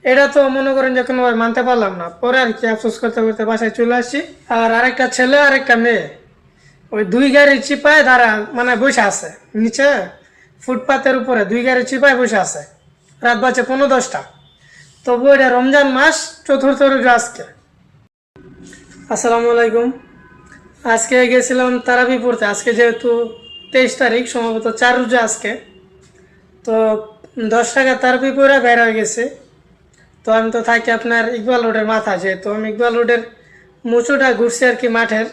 এটা তো মনে করেন যে কোনোভাবে মানতে পারলাম না, পরে আর কি আফসোস করতে করতে বাসায় চলে আসছি। আর আরেকটা ছেলে আরেকটা মেয়ে ওই দুই গাড়ি চিপায় দাঁড়া মানে বসে আছে নিচে ফুটপাতের উপরে, দুই গাড়ি চিপায় বসে আছে। রাত বাজে 15-10টা। তবু এটা রমজান মাস, চতুর্থ রোজা আজকে। আসসালামু আলাইকুম। আজকে গেছিলাম তারাবি পড়তে। আজকে যেহেতু 23 তারিখ, সম্ভবত 4 রোজা আজকে। তো 10 টাকা তারাবি পড়ে বের হয়ে গেছে। তো আমি তো থাকি আপনার ইকবাল রোডের মাথা, যেহেতু আমি ইকবাল রোডের মুচুটা ঘুরছি আর কি মাঠের।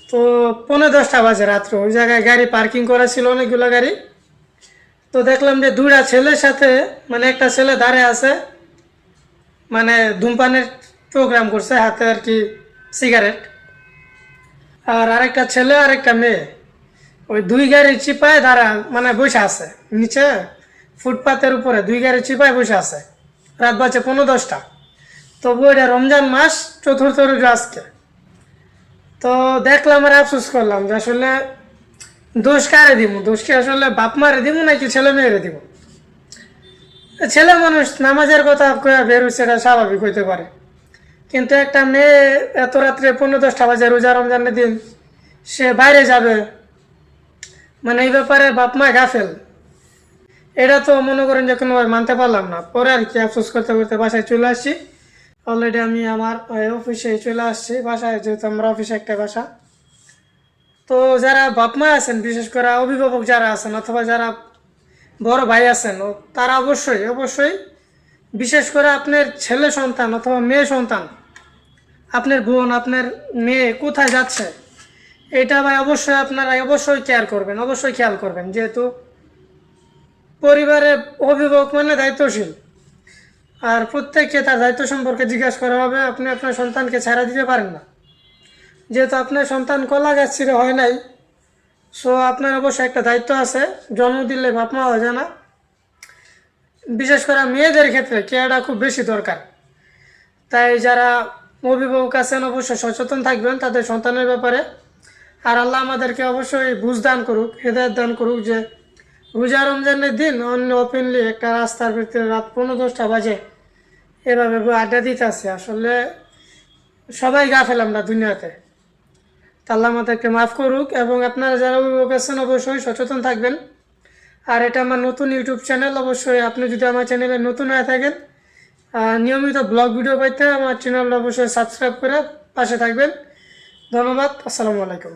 তো 15-10টা বাজে রাত্র, ওই জায়গায় গাড়ি পার্কিং করা ছিল অনেকগুলো গাড়ি। তো দেখলাম যে দুইটা ছেলের সাথে মানে একটা ছেলে দাঁড়িয়ে আছে, মানে ধূমপানের প্রোগ্রাম করছে, হাতে আর কি সিগারেট। আর আরেকটা ছেলে আরেকটা মেয়ে ওই দুই গাড়ি চিপায় দাঁড়া মানে বসে আছে নিচে ফুটপাতের উপরে, দুই গাড়ি চিপায় বসে আছে। রাত বাজে 15-10টা। তবু এটা রমজান মাস, চতুর্থ রোজা আজকে। তো দেখলাম আর আফসোস করলাম যে আসলে দোষ কারে দিব, দোষ কি আসলে বাপ মারে দিব নাকি ছেলে মেয়েরে দিব? ছেলে মানুষ নামাজের কথা কয়ে বেরোচ্ছে, এটা স্বাভাবিক হইতে পারে, কিন্তু একটা মেয়ে এত রাত্রে 15-10টা বাজে রোজা রমজানের দিন সে বাইরে যাবে, মানে এই ব্যাপারে বাপ মা গাফেল। এটা তো মনে করেন যে কোনোভাবে মানতে পারলাম না, পরে আর কি আফসোস করতে করতে বাসায় চলে আসছি। অলরেডি আমি আমার অফিসে চলে আসছি, বাসায় যেহেতু আমরা অফিসে একটা বাসা। তো যারা বাপ মা আছেন, বিশেষ করে অভিভাবক যারা আছেন অথবা যারা বড় ভাই আছেন, তারা অবশ্যই অবশ্যই, বিশেষ করে আপনার ছেলে সন্তান অথবা মেয়ে সন্তান, আপনার বোন আপনার মেয়ে কোথায় যাচ্ছে, এটা ভাই অবশ্যই আপনারা অবশ্যই কেয়ার করবেন, অবশ্যই খেয়াল করবেন। যেহেতু পরিবারের অভিভাবক মানে দায়িত্বশীল, আর প্রত্যেককে তার দায়িত্ব সম্পর্কে জিজ্ঞাসা করা হবে। আপনি আপনার সন্তানকে ছাড়া দিতে পারেন না, যেহেতু আপনার সন্তান কলা গাছ ছিঁড়ে হয় নাই। সো আপনার অবশ্যই একটা দায়িত্ব আছে, জন্ম দিলে বাপ মা হয়ে যায় না। বিশেষ করে মেয়েদের ক্ষেত্রে কেয়ারটা খুব বেশি দরকার। তাই যারা অভিভাবক আছেন অবশ্যই সচেতন থাকবেন তাদের সন্তানের ব্যাপারে। আর আল্লাহ আমাদেরকে অবশ্যই বুঝ দান করুক, হেদায়ত দান করুক, যে রোজা রমজানের দিন অন্য ওপেনলি একটা রাস্তার ভিতরে রাত 15-10টা বাজে এভাবে আড্ডা দিতে আছে। আসলে সবাই গাফেল আমরা দুনিয়াতে। তা আল্লাহ আমাদেরকে মাফ করুক। এবং আপনারা যারা অভিভাবক আছেন অবশ্যই সচেতন থাকবেন। আর এটা আমার নতুন ইউটিউব চ্যানেল, অবশ্যই আপনি যদি আমার চ্যানেলে নতুন হয়ে থাকেন, নিয়মিত ব্লগ ভিডিও পাইতে আমার চ্যানেলটা অবশ্যই সাবস্ক্রাইব করে পাশে থাকবেন। ধন্যবাদ। আসসালামু আলাইকুম।